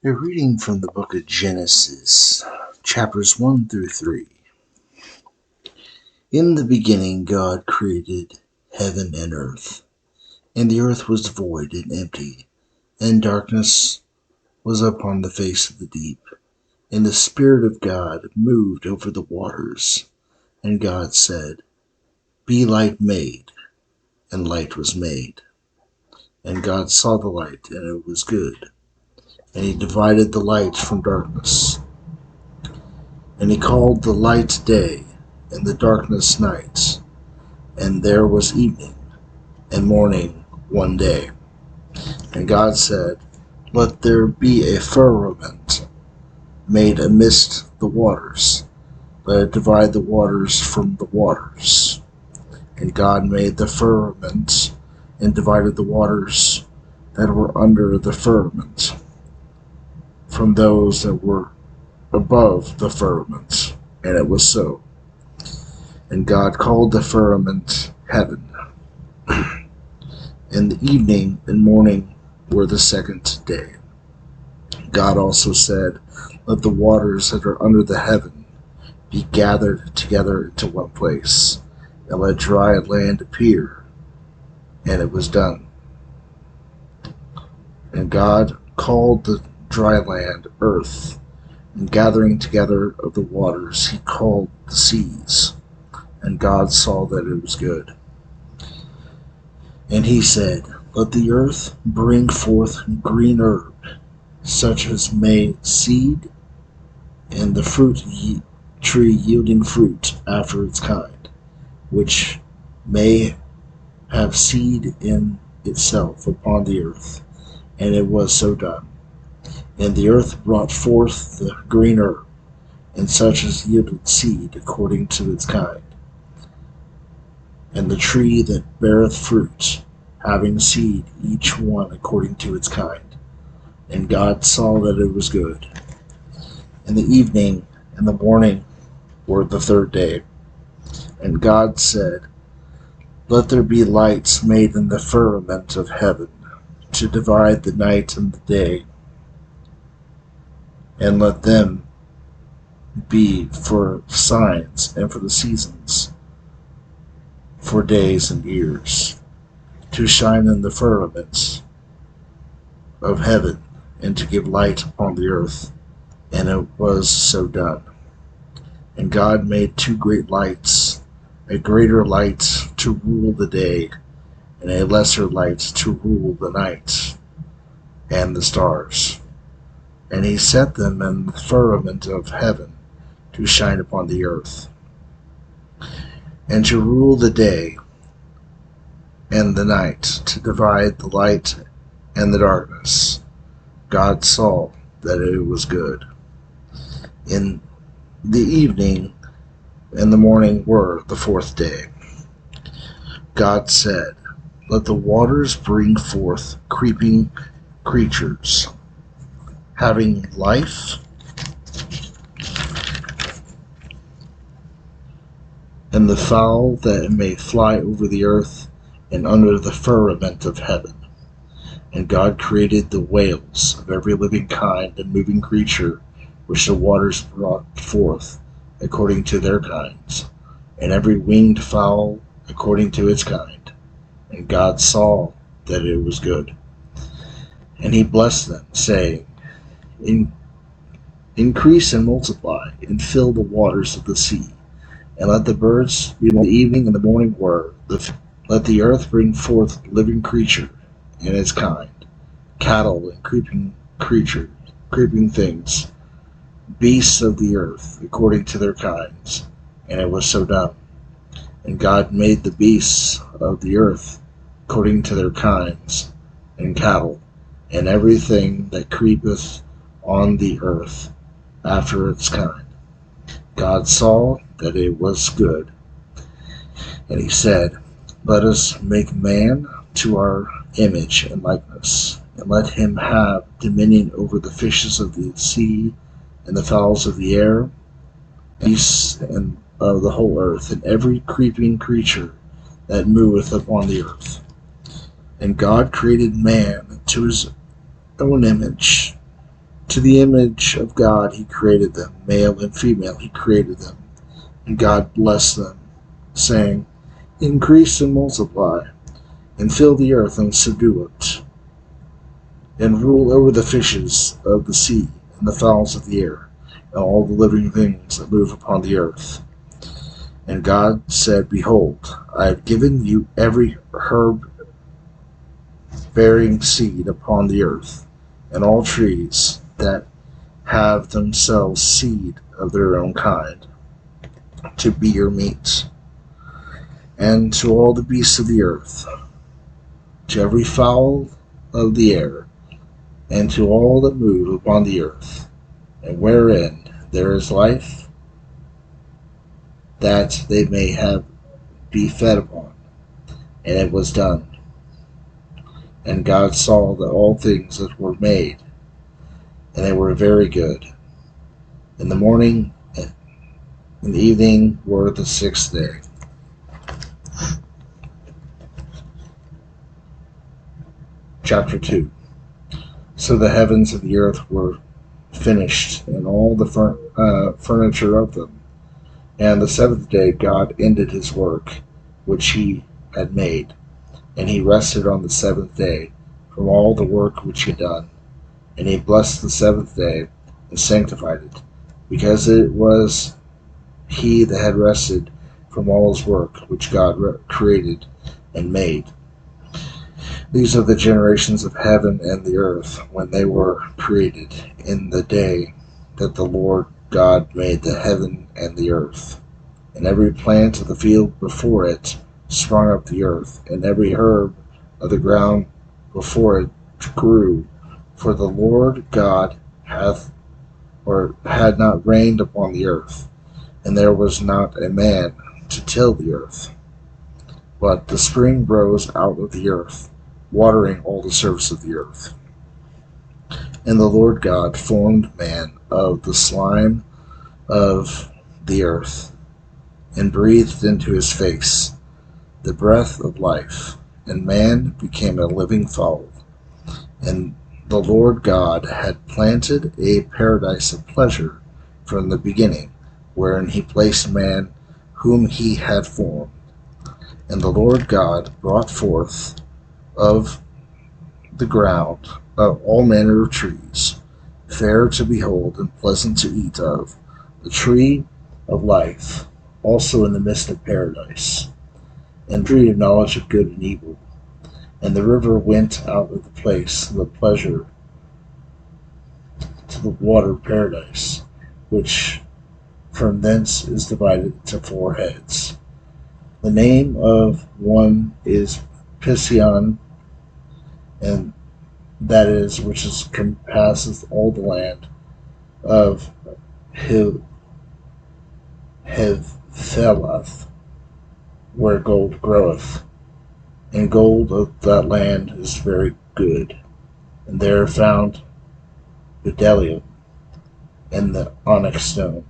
A reading from the book of Genesis, chapters 1 through 3. In the beginning God created heaven and earth, and the earth was void and empty, and darkness was upon the face of the deep, and the Spirit of God moved over the waters. And God said, Be light made, and light was made. And God saw the light, and it was good. And he divided the light from darkness. And he called the light day, and the darkness night. And there was evening and morning one day. And God said, Let there be a firmament made amidst the waters. Let it divide the waters from the waters. And God made the firmament, and divided the waters that were under the firmament from those that were above the firmament. And it was so. And God called the firmament heaven. And the evening and morning were the second day. God also said, Let the waters that are under the heaven be gathered together into one place, and let dry land appear. And it was done. And God called the dry land earth, and gathering together of the waters he called the seas. And God saw that it was good. And he said, Let the earth bring forth green herb, such as may seed, and the tree yielding fruit after its kind, which may have seed in itself upon the earth. And it was so done. And the earth brought forth the green herb, and such as yielded seed according to its kind, and the tree that beareth fruit, having seed each one according to its kind. And God saw that it was good. And the evening and the morning were the third day. And God said, Let there be lights made in the firmament of heaven, to divide the night and the day, and let them be for signs and for the seasons, for days and years, to shine in the firmaments of heaven, and to give light upon the earth. And it was so done. And God made two great lights, a greater light to rule the day, and a lesser light to rule the night, and the stars. And he set them in the firmament of heaven to shine upon the earth, and to rule the day and the night, to divide the light and the darkness. God saw that it was good. In the evening and the morning were the fourth day. God said, Let the waters bring forth creeping creatures, having life, and the fowl that may fly over the earth and under the firmament of heaven. And God created the whales of every living kind and moving creature which the waters brought forth according to their kinds, and every winged fowl according to its kind. And God saw that it was good. And he blessed them, saying, Increase and multiply, and fill the waters of the sea, and let the birds be the evening and the morning were. Let the earth bring forth living creature in its kind, cattle and creeping things, beasts of the earth according to their kinds. And it was so done. And God made the beasts of the earth according to their kinds, and cattle, and everything that creepeth on the earth after its kind. God saw that it was good. And he said, Let us make man to our image and likeness, and let him have dominion over the fishes of the sea, and the fowls of the air, beasts and of the whole earth, and every creeping creature that moveth upon the earth. And God created man to his own image. To the image of God he created them, male and female he created them. And God blessed them, saying, Increase and multiply, and fill the earth and subdue it, and rule over the fishes of the sea, and the fowls of the air, and all the living things that move upon the earth. And God said, Behold, I have given you every herb bearing seed upon the earth, and all trees that have themselves seed of their own kind, to be your meat, and to all the beasts of the earth, to every fowl of the air, and to all that move upon the earth, and wherein there is life, that they may have be fed upon. And it was done. And God saw that all things that were made, and they were very good. In the morning and the evening were the sixth day. Chapter 2. So the heavens and the earth were finished, and all the furniture of them. And the seventh day God ended his work which he had made, and he rested on the seventh day from all the work which he had done. And he blessed the seventh day and sanctified it, because it was he that had rested from all his work which God created and made. These are the generations of heaven and the earth when they were created, in the day that the Lord God made the heaven and the earth. And every plant of the field before it sprung up the earth, and every herb of the ground before it grew. For the Lord God had not rained upon the earth, and there was not a man to till the earth. But the spring rose out of the earth, watering all the surface of the earth. And the Lord God formed man of the slime of the earth, and breathed into his face the breath of life, and man became a living fowl. And the Lord God had planted a paradise of pleasure from the beginning, wherein he placed man whom he had formed. And the Lord God brought forth of the ground of all manner of trees, fair to behold and pleasant to eat of, the tree of life, also in the midst of paradise, and tree of knowledge of good and evil. And the river went out of the place of the pleasure to the water of paradise, which from thence is divided into four heads. The name of one is Pison, and that is which is compasseth all the land of Hevthelath, where gold groweth. And gold of that land is very good. And there found bdellium and the onyx stone.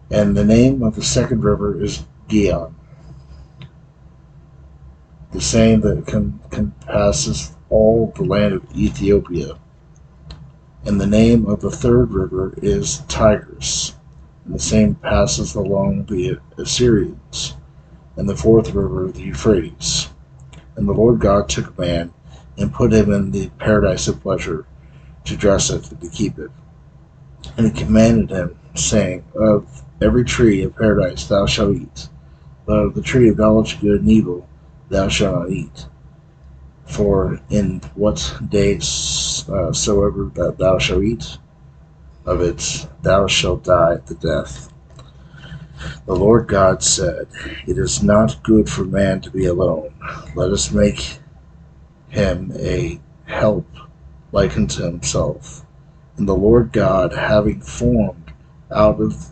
And the name of the second river is Gihon, the same that compasseth all the land of Ethiopia. And the name of the third river is Tigris, and the same passes along the Assyrians. And the fourth river, the Euphrates. And the Lord God took man, and put him in the paradise of pleasure, to dress it and to keep it. And he commanded him, saying, Of every tree of paradise thou shalt eat, but of the tree of knowledge of good and evil thou shalt not eat. For in what day soever that thou shalt eat of it, thou shalt die the death. The Lord God said, It is not good for man to be alone. Let us make him a help like unto himself. And the Lord God, having formed out of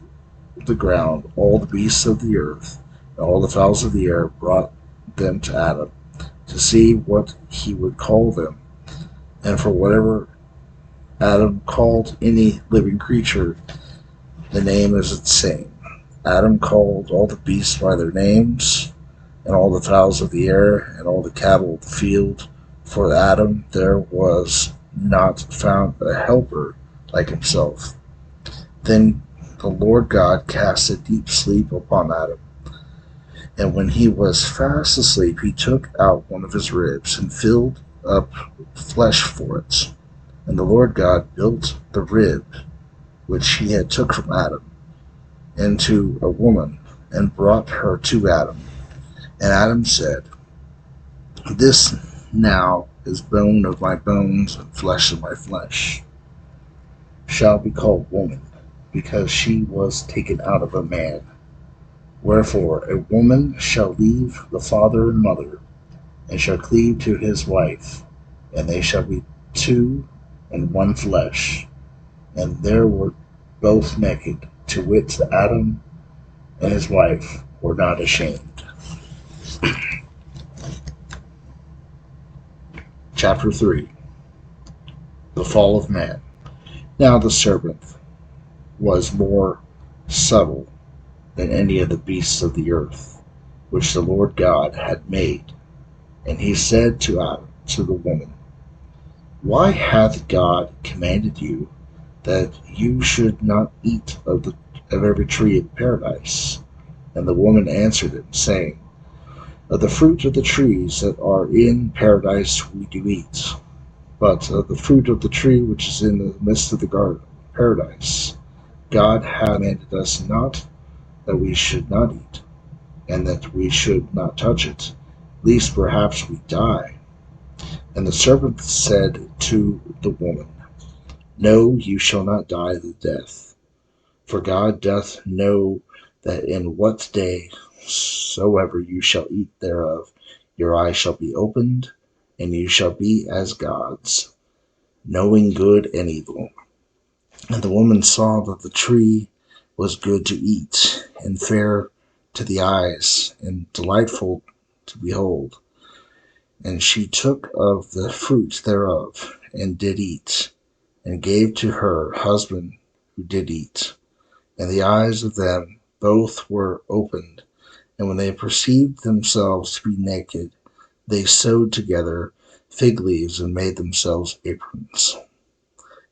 the ground all the beasts of the earth, and all the fowls of the air, brought them to Adam, to see what he would call them. And for whatever Adam called any living creature, the name is the same. Adam called all the beasts by their names, and all the fowls of the air, and all the cattle of the field. For Adam there was not found a helper like himself. Then the Lord God cast a deep sleep upon Adam, and when he was fast asleep, he took out one of his ribs and filled up flesh for it. And the Lord God built the rib which he had took from Adam into a woman, and brought her to Adam. And Adam said, "This now is bone of my bones and flesh of my flesh. Shall be called woman, because she was taken out of a man. Wherefore a woman shall leave the father and mother, and shall cleave to his wife, and they shall be two and one flesh. And there were both naked, to wit, Adam and his wife were not ashamed." Chapter 3. The Fall of Man. Now the serpent was more subtle than any of the beasts of the earth, which the Lord God had made. And he said to Adam, to the woman, "Why hath God commanded you that you should not eat of every tree of paradise?" And the woman answered him, saying, "Of the fruit of the trees that are in paradise we do eat, but of the fruit of the tree which is in the midst of the garden of paradise, God hath commanded us not that we should not eat, and that we should not touch it, lest perhaps we die." And the serpent said to the woman, "No, you shall not die the death. For God doth know that in what day soever you shall eat thereof, your eyes shall be opened, and you shall be as gods, knowing good and evil." And the woman saw that the tree was good to eat, and fair to the eyes, and delightful to behold. And she took of the fruit thereof, and did eat, and gave to her husband who did eat. And the eyes of them both were opened, and when they perceived themselves to be naked, they sewed together fig leaves, and made themselves aprons.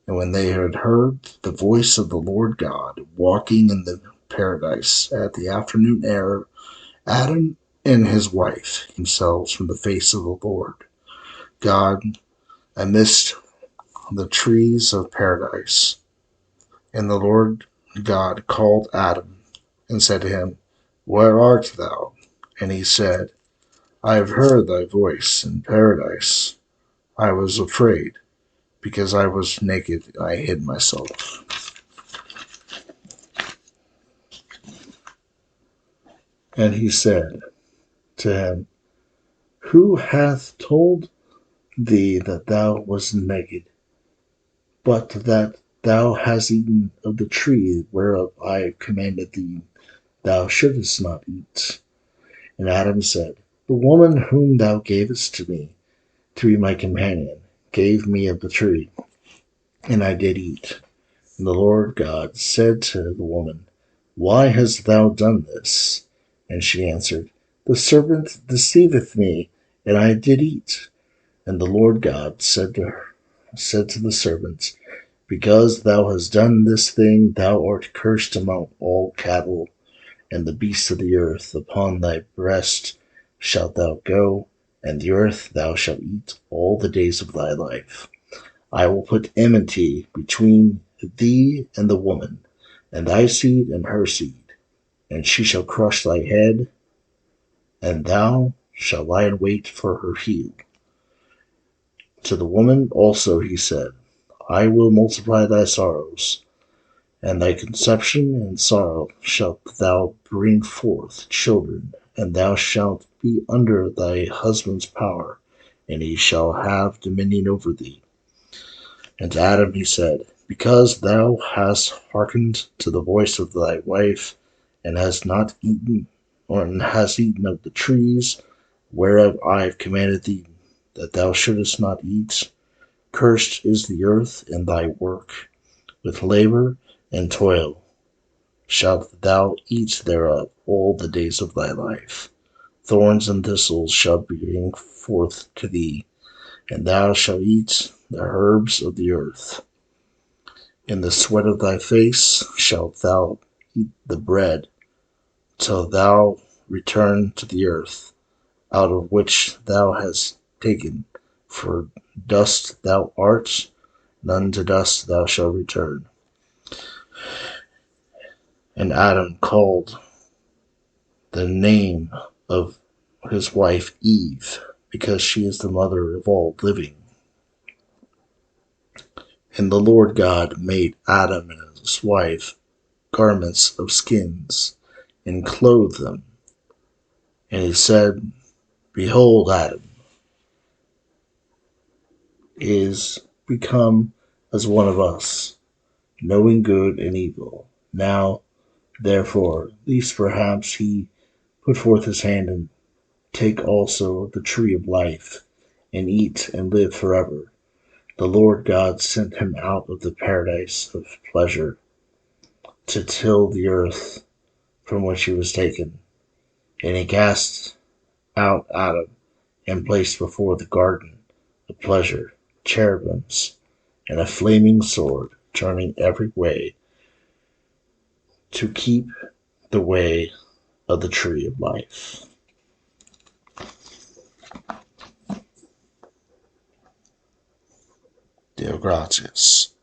And when they had heard the voice of the Lord God walking in the paradise at the afternoon air, Adam and his wife themselves from the face of the Lord God amidst the trees of paradise. And the Lord God called Adam and said to him, "Where art thou?" And he said, "I have heard thy voice in paradise. I was afraid, because I was naked, I hid myself." And he said to him, "Who hath told thee that thou wast naked? But that thou hast eaten of the tree whereof I commanded thee thou shouldest not eat." And Adam said, "The woman whom thou gavest to me to be my companion gave me of the tree, and I did eat." And the Lord God said to the woman, "Why hast thou done this?" And she answered, "The serpent deceiveth me, and I did eat." And the Lord God said to the serpent, "Because thou hast done this thing, thou art cursed among all cattle and the beasts of the earth. Upon thy breast shalt thou go, and the earth thou shalt eat all the days of thy life. I will put enmity between thee and the woman, and thy seed and her seed, and she shall crush thy head, and thou shalt lie in wait for her heel." To the woman also he said, "I will multiply thy sorrows, and thy conception and sorrow shalt thou bring forth children, and thou shalt be under thy husband's power, and he shall have dominion over thee." And to Adam he said, "Because thou hast hearkened to the voice of thy wife, and hast not eaten, or hast eaten of the trees whereof I have commanded thee that thou shouldest not eat, cursed is the earth in thy work. With labor and toil shalt thou eat thereof all the days of thy life. Thorns and thistles shall bring forth to thee, and thou shalt eat the herbs of the earth. In the sweat of thy face shalt thou eat the bread, till thou return to the earth, out of which thou hast taken. For dust thou art, and unto dust thou shalt return. And Adam called the name of his wife Eve, because she is the mother of all living. And the Lord God made Adam and his wife garments of skins, and clothed them. And he said, Behold, Adam is become as one of us, knowing good and evil. Now, therefore, lest perhaps he put forth his hand and take also of the tree of life, and eat and live forever. The Lord God sent him out of the paradise of pleasure to till the earth from which he was taken. And he cast out Adam and placed before the garden of pleasure cherubims and a flaming sword, turning every way to keep the way of the tree of life. Deo gratias.